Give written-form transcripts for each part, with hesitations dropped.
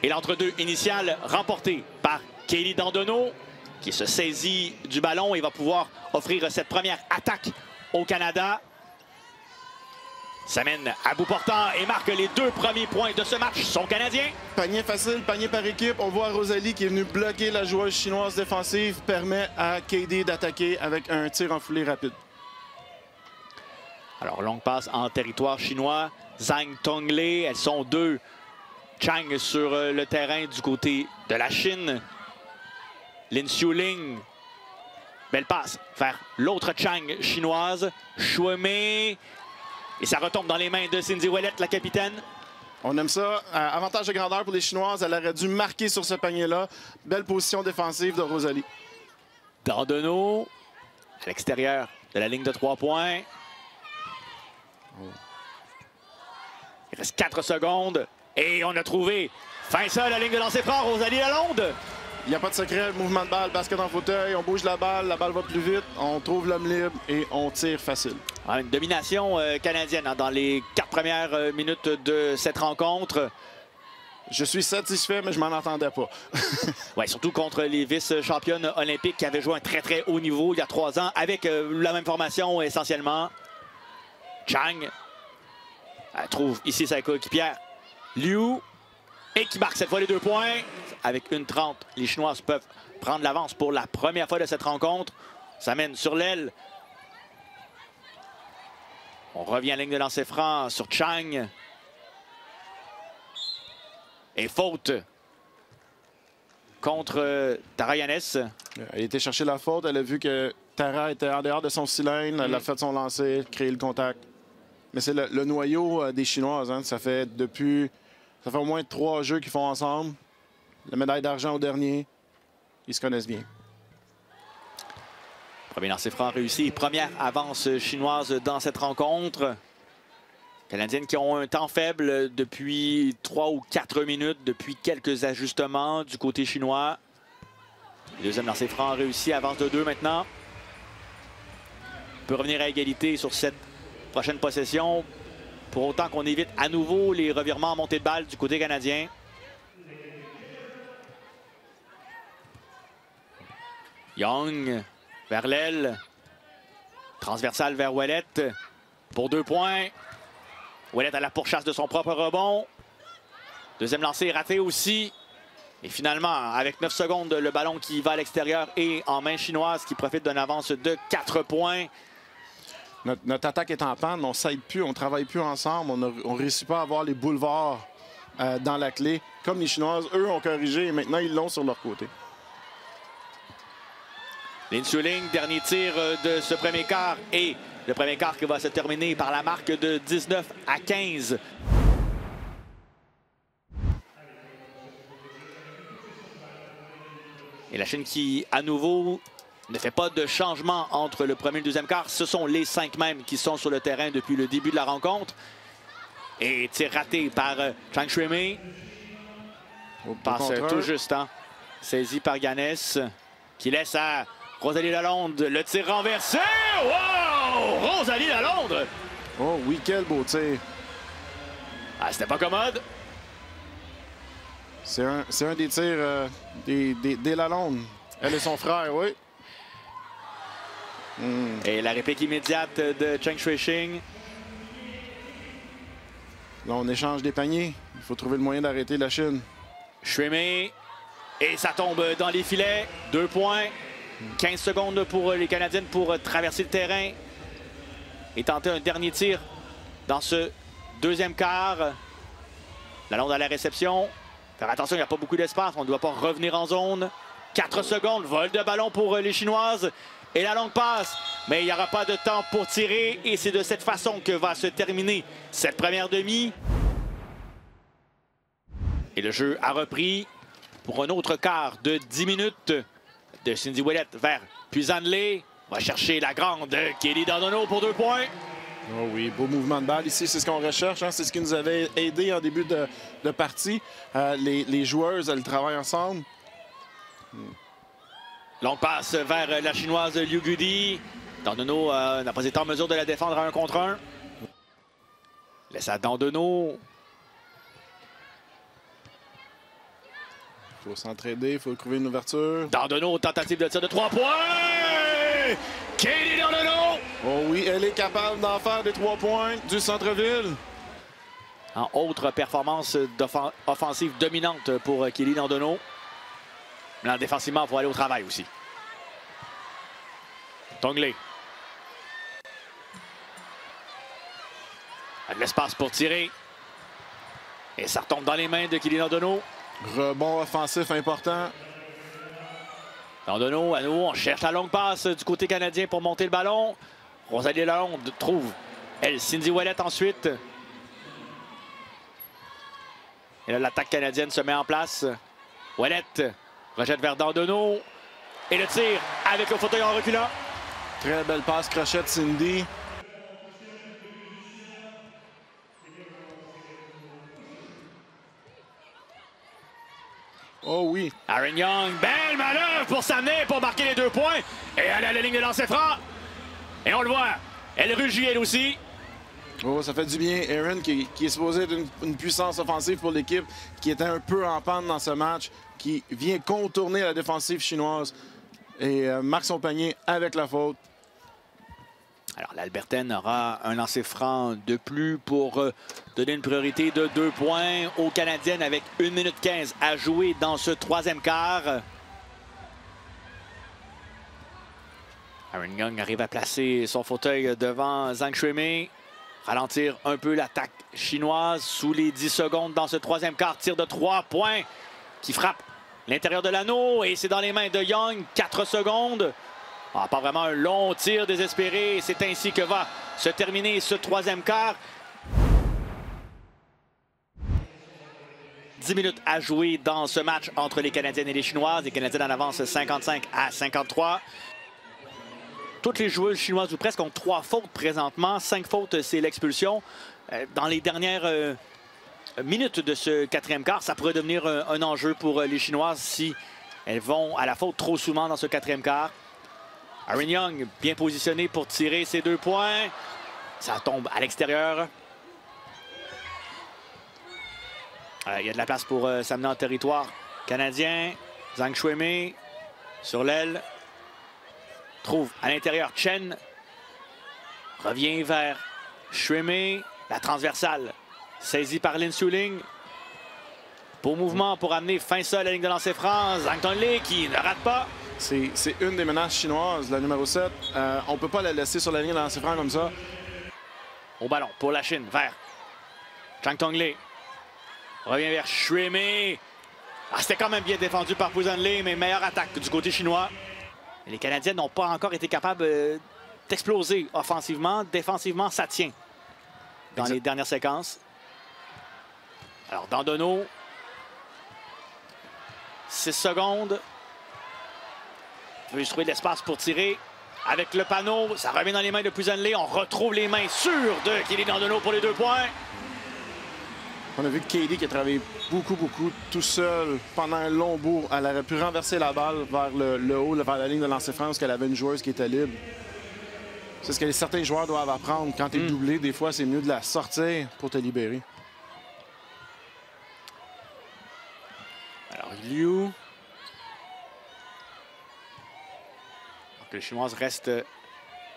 Et l'entre-deux initial remporté par Katie Dandonneau, qui se saisit du ballon et va pouvoir offrir cette première attaque au Canada. S'amène à bout portant et marque les 2 premiers points de ce match. Son Canadien. Panier facile, panier par équipe. On voit Rosalie qui est venue bloquer la joueuse chinoise défensive. Permet à KD d'attaquer avec un tir en foulée rapide. Alors, longue passe en territoire chinois. Zhang Tonglé, elles sont 2. Chang sur le terrain du côté de la Chine. Lin Xiuling. Belle passe vers l'autre Chang chinoise. Chouemé. Et ça retombe dans les mains de Cindy Ouellette, la capitaine. On aime ça. Avantage de grandeur pour les Chinoises. Elle aurait dû marquer sur ce panier-là. Belle position défensive de Rosalie. Dandonneau à l'extérieur de la ligne de 3 points. Il reste 4 secondes. Et on a trouvé fin ça, la ligne de lancer franc, Rosalie Lalonde. Il n'y a pas de secret, mouvement de balle, basket en fauteuil, on bouge la balle va plus vite, on trouve l'homme libre et on tire facile. Une domination canadienne dans les 4 premières minutes de cette rencontre. Je suis satisfait, mais je m'en attendais pas. Ouais, surtout contre les vice-championnes olympiques qui avaient joué un très haut niveau il y a 3 ans avec la même formation essentiellement. Chang elle trouve ici sa coéquipière Liu et qui marque cette fois les 2 points. Avec 1:30, les Chinoises peuvent prendre l'avance pour la première fois de cette rencontre. Ça mène sur l'aile. On revient à la ligne de lancer franc sur Chang. Et faute contre Tara Yanez. Elle était chercher la faute. Elle a vu que Tara était en dehors de son cylindre. Elle a fait son lancer, créé le contact. Mais c'est le noyau des Chinoises. Hein. Ça fait au moins 3 jeux qu'ils font ensemble. La médaille d'argent au dernier. Ils se connaissent bien. Premier lancer franc réussi. Première avance chinoise dans cette rencontre. Canadiennes qui ont un temps faible depuis 3 ou 4 minutes, depuis quelques ajustements du côté chinois. Deuxième lancer franc réussi, avance de 2 maintenant. On peut revenir à égalité sur cette prochaine possession. Pour autant qu'on évite à nouveau les revirements en montée de balle du côté canadien. Young vers l'aile. Transversale vers Ouellette pour 2 points. Ouellette à la pourchasse de son propre rebond. Deuxième lancé raté aussi. Et finalement, avec 9 secondes, le ballon qui va à l'extérieur et en main chinoise qui profite d'une avance de 4 points. Notre attaque est en panne, on ne s'aide plus, on ne travaille plus ensemble, on ne réussit pas à avoir les boulevards dans la clé. Comme les Chinoises, eux, ont corrigé et maintenant ils l'ont sur leur côté. Lin Xiuling, dernier tir de ce premier quart et le premier quart qui va se terminer par la marque de 19-15. Et la Chine qui, à nouveau, ne fait pas de changement entre le premier et le deuxième quart. Ce sont les 5 mêmes qui sont sur le terrain depuis le début de la rencontre. Et tir raté par Chang Chouemé. Passe tout juste, hein? Saisi par Yanez, qui laisse à Rosalie Lalonde le tir renversé. Wow! Rosalie Lalonde! Oh oui, quel beau tir. Ah, c'était pas commode. C'est un des tirs des Lalonde. Elle et son frère, oui. Et la réplique immédiate de Cheng Shuixing. Là, on échange des paniers. Il faut trouver le moyen d'arrêter la Chine. Chouemé. Et ça tombe dans les filets. 2 points. 15 secondes pour les Canadiennes pour traverser le terrain et tenter un dernier tir dans ce deuxième quart. Lalonde à la réception. Faire attention, il n'y a pas beaucoup d'espace. On ne doit pas revenir en zone. 4 secondes. Vol de ballon pour les Chinoises. Et la longue passe. Mais il n'y aura pas de temps pour tirer. Et c'est de cette façon que va se terminer cette première demi. Et le jeu a repris pour un autre quart de 10 minutes. De Cindy Ouellette vers Puzanlé. Va chercher la grande Katie Dandonneau pour 2 points. Oh oui, beau mouvement de balle ici, c'est ce qu'on recherche. Hein? C'est ce qui nous avait aidé en début de partie. Les joueuses, elles travaillent ensemble. Longue passe vers la chinoise Liu Gudi. Dandonneau n'a pas été en mesure de la défendre à 1 contre 1. Laisse à Dandonneau. Il faut s'entraider, il faut trouver une ouverture. Dandonneau, tentative de tir de 3 points! Kelly Dandonneau! Oh oui, elle est capable d'en faire des 3 points du centre-ville. En autre performance offensive dominante pour Kelly Dandonneau. Mais défensivement, il faut aller au travail aussi. Tonglé. De l'espace pour tirer. Et ça retombe dans les mains de Kelly Dandonneau. Rebond offensif important. Dandonneau, à nouveau, on cherche la longue passe du côté canadien pour monter le ballon. Rosalie Lalonde trouve, elle, Cindy Ouellette ensuite. Et là, l'attaque canadienne se met en place. Ouellette rejette vers Dandonneau. Et le tir avec le fauteuil en reculant. Très belle passe crochette, Cindy. Oh oui. Aaron Young, belle manœuvre pour s'amener, pour marquer les 2 points. Et elle a la ligne de lancer franc. Et on le voit, elle rugit elle aussi. Oh, ça fait du bien. Aaron, qui est supposé être une puissance offensive pour l'équipe, qui était un peu en panne dans ce match, qui vient contourner la défensive chinoise et marque son panier avec la faute. Alors, l'Albertaine aura un lancer franc de plus pour donner une priorité de 2 points aux Canadiennes avec 1 minute 15 à jouer dans ce 3e quart. Aaron Young arrive à placer son fauteuil devant Zhang Shuimei. Ralentir un peu l'attaque chinoise sous les 10 secondes dans ce 3e quart. Tir de 3 points qui frappe l'intérieur de l'anneau et c'est dans les mains de Young. 4 secondes. Ah, pas vraiment un long tir désespéré. C'est ainsi que va se terminer ce 3e quart. 10 minutes à jouer dans ce match entre les Canadiennes et les Chinoises. Les Canadiennes en avance 55-53. Toutes les joueuses chinoises ou presque ont 3 fautes présentement. 5 fautes, c'est l'expulsion. Dans les dernières minutes de ce 4e quart, ça pourrait devenir un enjeu pour les Chinoises si elles vont à la faute trop souvent dans ce 4e quart. Aaron Young, bien positionné pour tirer ses 2 points. Ça tombe à l'extérieur. Il y a de la place pour s'amener en territoire canadien. Zhang Shuimei sur l'aile. Trouve à l'intérieur Chen. Revient vers Shuimei. La transversale saisie par Lin Suling. Beau mouvement pour amener fin sol à la ligne de lancer franc. Zhang Tonglé qui ne rate pas. C'est une des menaces chinoises, la numéro 7. On ne peut pas la laisser sur la ligne de lancer franc comme ça. Au ballon pour la Chine, vers Zhang Tonglé. Revient vers Shuimei. C'était quand même bien défendu par Pouzanlé, mais meilleure attaque du côté chinois. Et les Canadiens n'ont pas encore été capables d'exploser offensivement. Défensivement, ça tient dans les dernières séquences. Alors, Dandonneau. 6 secondes. Il veut se trouver de l'espace pour tirer. Avec le panneau, ça revient dans les mains de Pouzanlé. On retrouve les mains sûres de Kelly Dandonneau pour les 2 points. On a vu que Katie qui a travaillé beaucoup tout seul pendant un long bout. Elle aurait pu renverser la balle vers le haut, vers la ligne de lancer franc, parce qu'elle avait une joueuse qui était libre. C'est ce que certains joueurs doivent apprendre. Quand tu es doublé, des fois, c'est mieux de la sortir pour te libérer. Alors, Liu. Donc, les Chinoises restent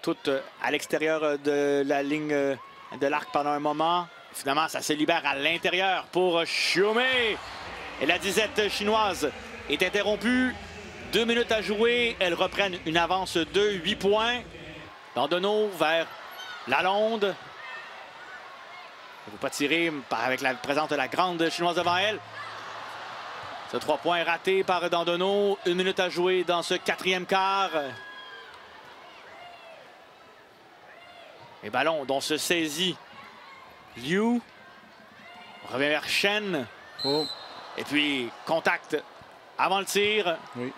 toutes à l'extérieur de la ligne de l'arc pendant un moment. Finalement, ça se libère à l'intérieur pour Shuimei. Et la disette chinoise est interrompue. 2 minutes à jouer. Elles reprennent une avance de 8 points. Dandonneau vers Lalonde. Elle ne veut pas tirer avec la présence de la grande chinoise devant elle. Ce 3 points raté par Dandonneau. 1 minute à jouer dans ce 4e quart. Les ballons dont se saisit Liu. On revient vers Chen. Oh. Et puis, contact avant le tir. Oui.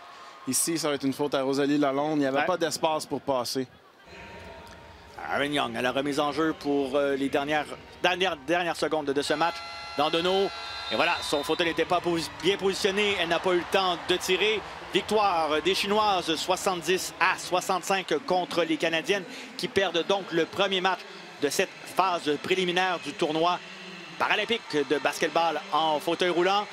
Ici, ça va être une faute à Rosalie Lalonde. Il n'y avait pas d'espace pour passer. Aaron Young à la remise en jeu pour les dernières secondes de ce match. Dandonneau. Et voilà, son fauteuil n'était pas bien positionné. Elle n'a pas eu le temps de tirer. Victoire des Chinoises 70-65 contre les Canadiennes qui perdent donc le premier match de cette phase préliminaire du tournoi paralympique de basketball en fauteuil roulant.